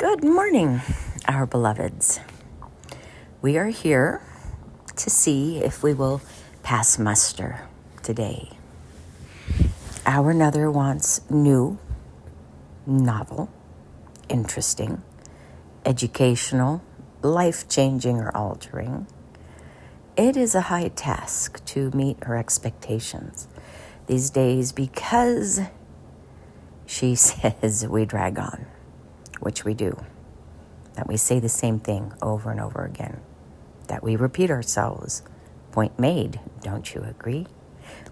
Good morning, our beloveds. We are here to see if we will pass muster today. Our another wants new, novel, interesting, educational, life-changing or altering. It is a high task to meet her expectations these days because she says we drag on, which we do, that we say the same thing over and over again, that we repeat ourselves. Point made, don't you agree?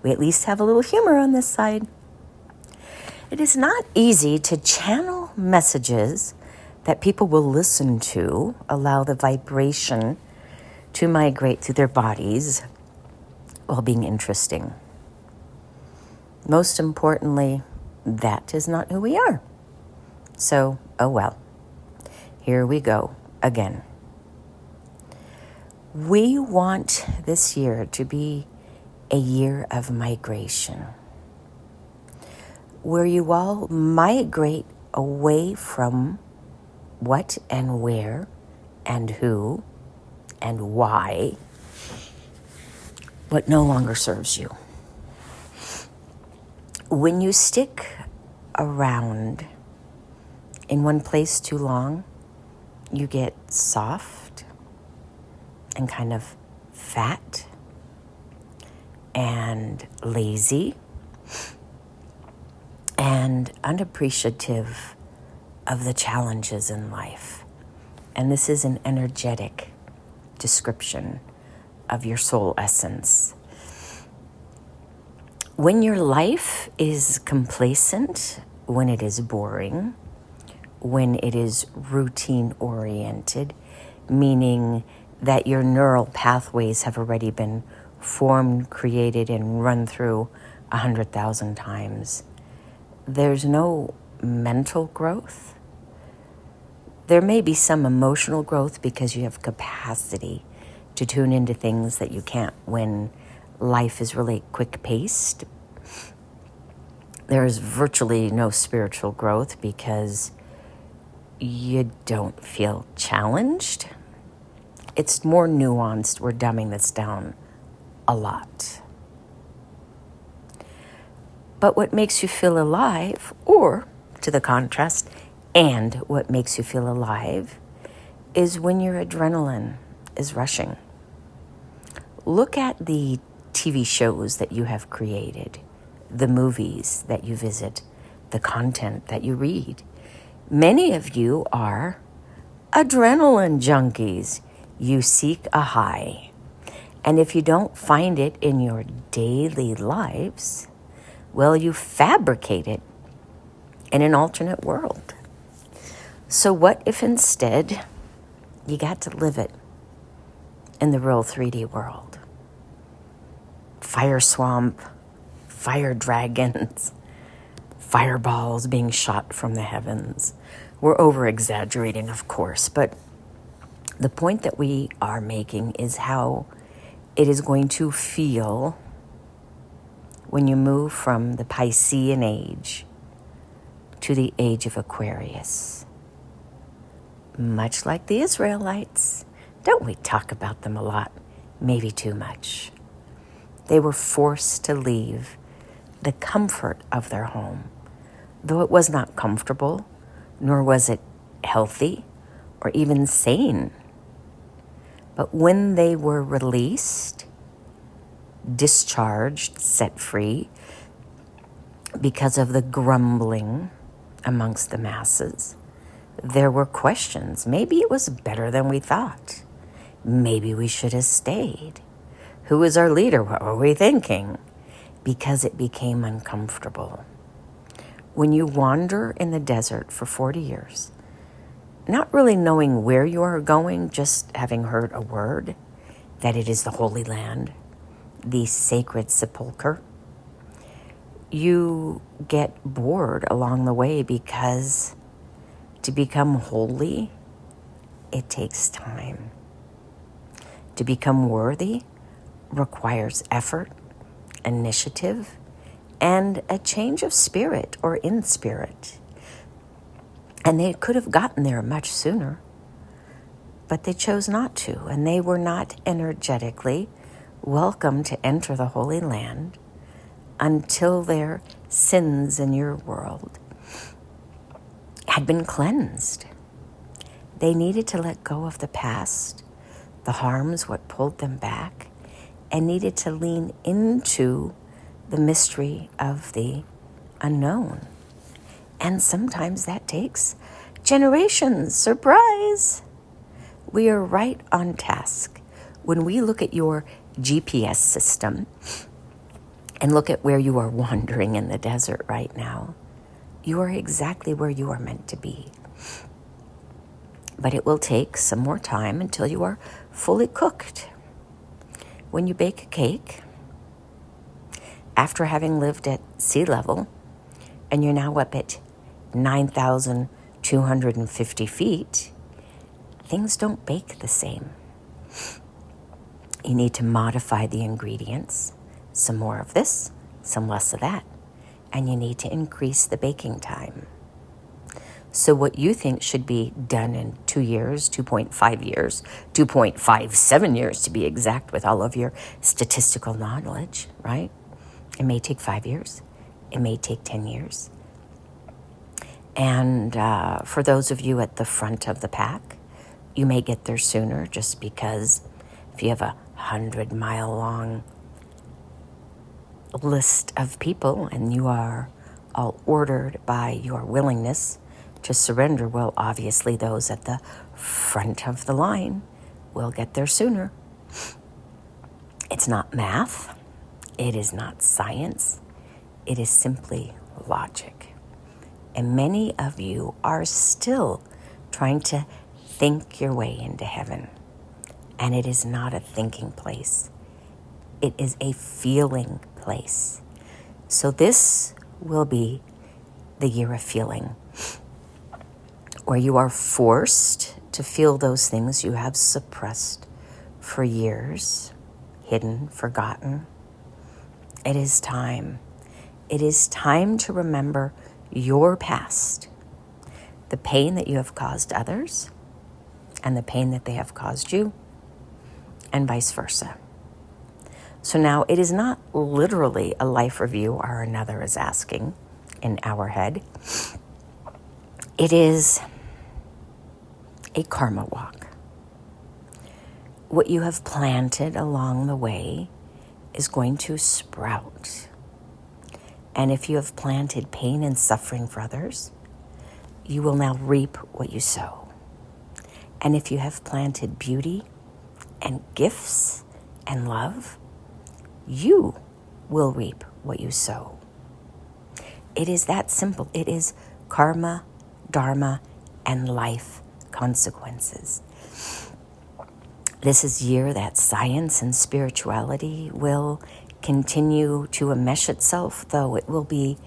We at least have a little humor on this side. It is not easy to channel messages that people will listen to, allow the vibration to migrate through their bodies while being interesting. Most importantly, that is not who we are. So, oh well. Here we go again. We want this year to be a year of migration, where you all migrate away from what and where and who and why, what no longer serves you. When you stick around in one place too long, you get soft and kind of fat and lazy and unappreciative of the challenges in life. And this is an energetic description of your soul essence. When your life is complacent, when it is boring, when it is routine-oriented, meaning that your neural pathways have already been formed, created, and run through 100,000 times, there's no mental growth. There may be some emotional growth because you have capacity to tune into things that you can't when life is really quick-paced. There's virtually no spiritual growth because you don't feel challenged. It's more nuanced. We're dumbing this down a lot. But what makes you feel alive, or to the contrast, and what makes you feel alive, is when your adrenaline is rushing. Look at the TV shows that you have created, the movies that you visit, the content that you read. Many of you are adrenaline junkies. You seek a high. And if you don't find it in your daily lives, well, you fabricate it in an alternate world. So what if instead you got to live it in the real 3D world? Fire swamp, fire dragons, fireballs being shot from the heavens. We're over-exaggerating, of course, but the point that we are making is how it is going to feel when you move from the Piscean age to the age of Aquarius. Much like the Israelites. Don't we talk about them a lot? Maybe too much. They were forced to leave the comfort of their home, though it was not comfortable, nor was it healthy or even sane. But when they were released, discharged, set free, because of the grumbling amongst the masses, there were questions. Maybe it was better than we thought. Maybe we should have stayed. Who was our leader? What were we thinking? Because it became uncomfortable. When you wander in the desert for 40 years, not really knowing where you are going, just having heard a word that it is the Holy Land, the sacred sepulcher, you get bored along the way because to become holy, it takes time. To become worthy requires effort, initiative, and a change of spirit or in spirit. And they could have gotten there much sooner, but they chose not to, and they were not energetically welcome to enter the Holy Land until their sins in your world had been cleansed. They needed to let go of the past, the harms, what pulled them back, and needed to lean into the mystery of the unknown. And sometimes that takes generations. Surprise! We are right on task. When we look at your GPS system and look at where you are wandering in the desert right now, you are exactly where you are meant to be. But it will take some more time until you are fully cooked. When you bake a cake, after having lived at sea level, and you're now up at 9,250 feet, things don't bake the same. You need to modify the ingredients, some more of this, some less of that, and you need to increase the baking time. So what you think should be done in 2 years, 2.5 years, 2.57 years to be exact with all of your statistical knowledge, right? It may take 5 years. It may take 10 years. And for those of you at the front of the pack, you may get there sooner just because if you have a 100-mile-long list of people and you are all ordered by your willingness to surrender, well, obviously those at the front of the line will get there sooner. It's not math. It is not science. It is simply logic. And many of you are still trying to think your way into heaven. And it is not a thinking place. It is a feeling place. So this will be the year of feeling, where you are forced to feel those things you have suppressed for years, hidden, forgotten. It is time. It is time to remember your past, the pain that you have caused others, and the pain that they have caused you, and vice versa. So now it is not literally a life review our another is asking in our head. It is a karma walk. What you have planted along the way is going to sprout. And if you have planted pain and suffering for others, you will now reap what you sow. And if you have planted beauty and gifts and love, you will reap what you sow. It is that simple. It is karma, dharma, and life consequences. This is a year that science and spirituality will continue to enmesh itself, though it will be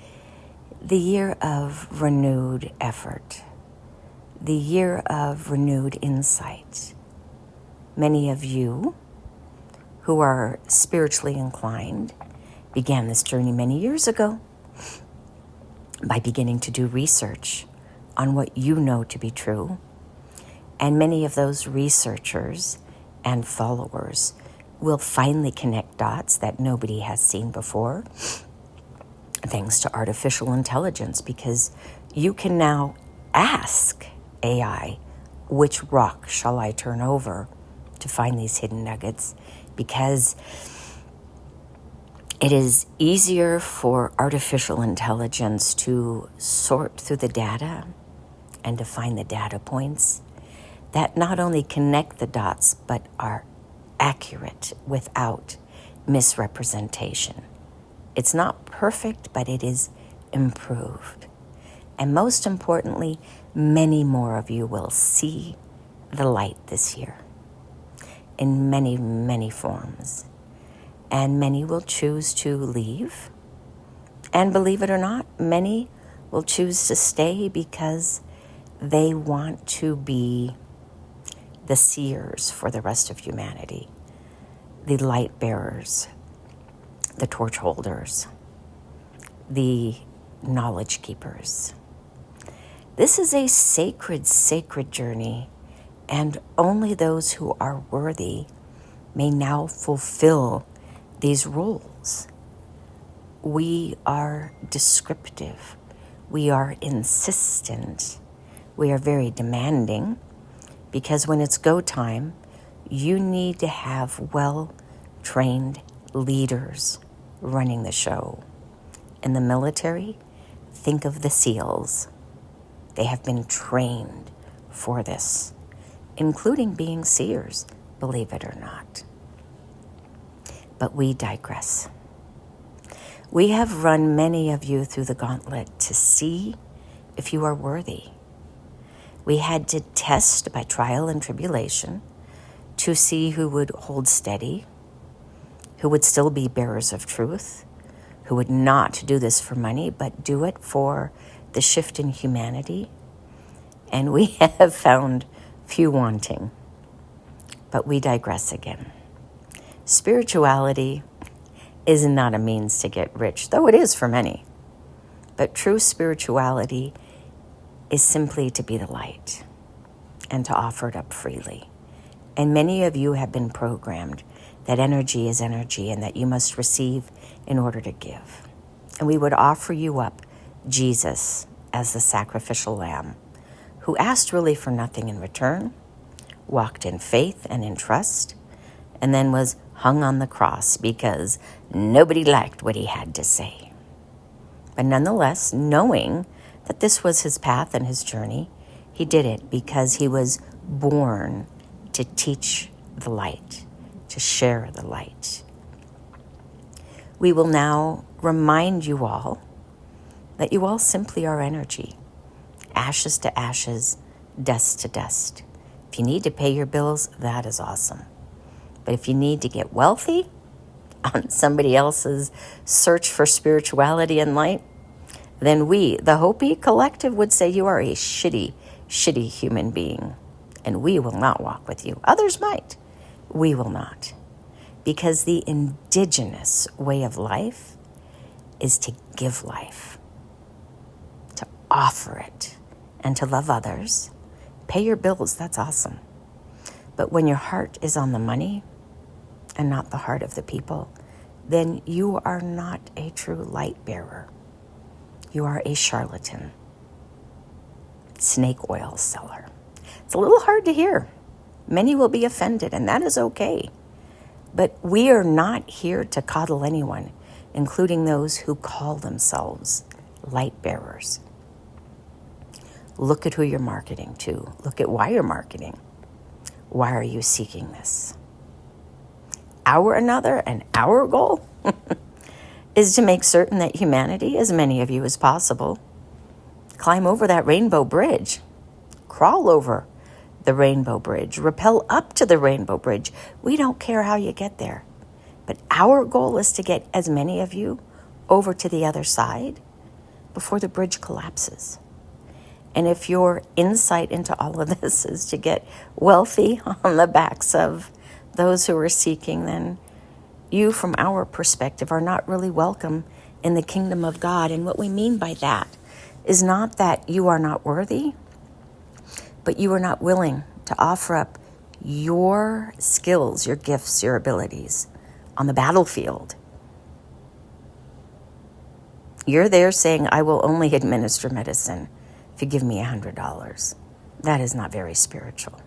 the year of renewed effort, the year of renewed insight. Many of you who are spiritually inclined began this journey many years ago by beginning to do research on what you know to be true. And many of those researchers and followers will finally connect dots that nobody has seen before, thanks to artificial intelligence, because you can now ask AI, which rock shall I turn over to find these hidden nuggets? Because it is easier for artificial intelligence to sort through the data and to find the data points that not only connect the dots, but are accurate without misrepresentation. It's not perfect, but it is improved. And most importantly, many more of you will see the light this year in many, many forms. And many will choose to leave. And believe it or not, many will choose to stay because they want to be the seers for the rest of humanity, the light bearers, the torch holders, the knowledge keepers. This is a sacred, sacred journey, and only those who are worthy may now fulfill these roles. We are descriptive. We are insistent. We are very demanding, because when it's go time, you need to have well-trained leaders running the show. In the military, think of the SEALs. They have been trained for this, including being seers, believe it or not. But we digress. We have run many of you through the gauntlet to see if you are worthy. We had to test by trial and tribulation to see who would hold steady, who would still be bearers of truth, who would not do this for money, but do it for the shift in humanity. And we have found few wanting. But we digress again. Spirituality is not a means to get rich, though it is for many. But true spirituality is simply to be the light and to offer it up freely. And many of you have been programmed that energy is energy and that you must receive in order to give. And we would offer you up Jesus as the sacrificial lamb, who asked really for nothing in return, walked in faith and in trust, and then was hung on the cross because nobody liked what he had to say. But nonetheless, knowing that this was his path and his journey, he did it because he was born to teach the light, to share the light. We will now remind you all that you all simply are energy, ashes to ashes, dust to dust. If you need to pay your bills, that is awesome. But if you need to get wealthy on somebody else's search for spirituality and light, then we, the Hopi Collective, would say you are a shitty, shitty human being. And we will not walk with you. Others might. We will not. Because the indigenous way of life is to give life, to offer it, and to love others. Pay your bills, that's awesome. But when your heart is on the money and not the heart of the people, then you are not a true light bearer. You are a charlatan, snake oil seller. It's a little hard to hear. Many will be offended, and that is okay. But we are not here to coddle anyone, including those who call themselves light bearers. Look at who you're marketing to. Look at why you're marketing. Why are you seeking this? Our goal is to make certain that humanity, as many of you as possible, climb over that rainbow bridge, crawl over the rainbow bridge, rappel up to the rainbow bridge. We don't care how you get there. But our goal is to get as many of you over to the other side before the bridge collapses. And if your insight into all of this is to get wealthy on the backs of those who are seeking, then you, from our perspective, are not really welcome in the kingdom of God. And what we mean by that is not that you are not worthy, but you are not willing to offer up your skills, your gifts, your abilities on the battlefield. You're there saying, I will only administer medicine if you give me $100. That is not very spiritual.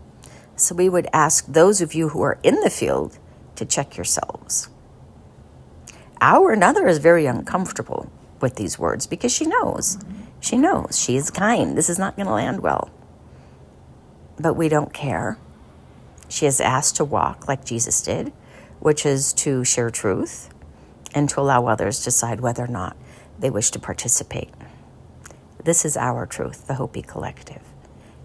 So we would ask those of you who are in the field to check yourselves. Another is very uncomfortable with these words because she knows. She knows. She is kind. This is not going to land well. But we don't care. She is asked to walk like Jesus did, which is to share truth and to allow others to decide whether or not they wish to participate. This is our truth, the Hopi Collective.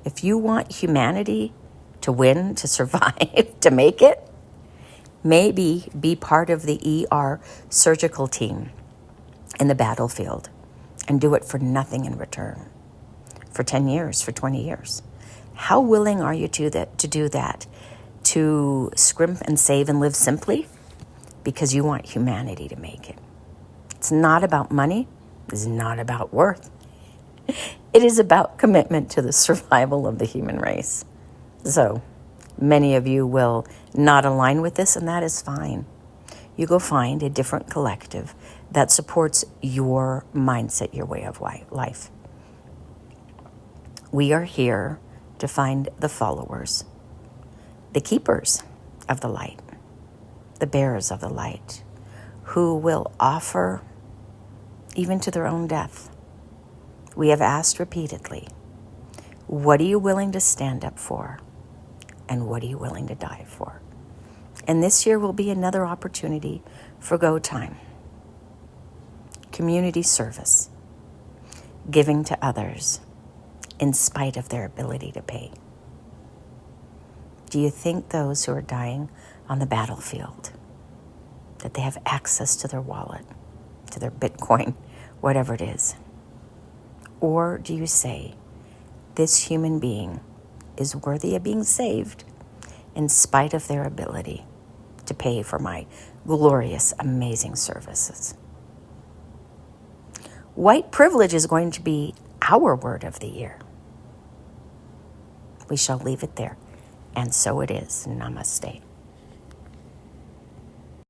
If you want humanity to win, to survive, to make it, maybe be part of the ER surgical team in the battlefield and do it for nothing in return. For 10 years, for 20 years. How willing are you to do that? To scrimp and save and live simply? Because you want humanity to make it. It's not about money. It's not about worth. It is about commitment to the survival of the human race. So many of you will not align with this, and that is fine. You go find a different collective that supports your mindset, your way of life. We are here to find the followers, the keepers of the light, the bearers of the light, who will offer even to their own death. We have asked repeatedly, what are you willing to stand up for? And what are you willing to die for? And this year will be another opportunity for go time, community service, giving to others in spite of their ability to pay. Do you think those who are dying on the battlefield, that they have access to their wallet, to their Bitcoin, whatever it is? Or do you say, this human being is worthy of being saved in spite of their ability to pay for my glorious, amazing services? White privilege is going to be our word of the year. We shall leave it there. And so it is. Namaste.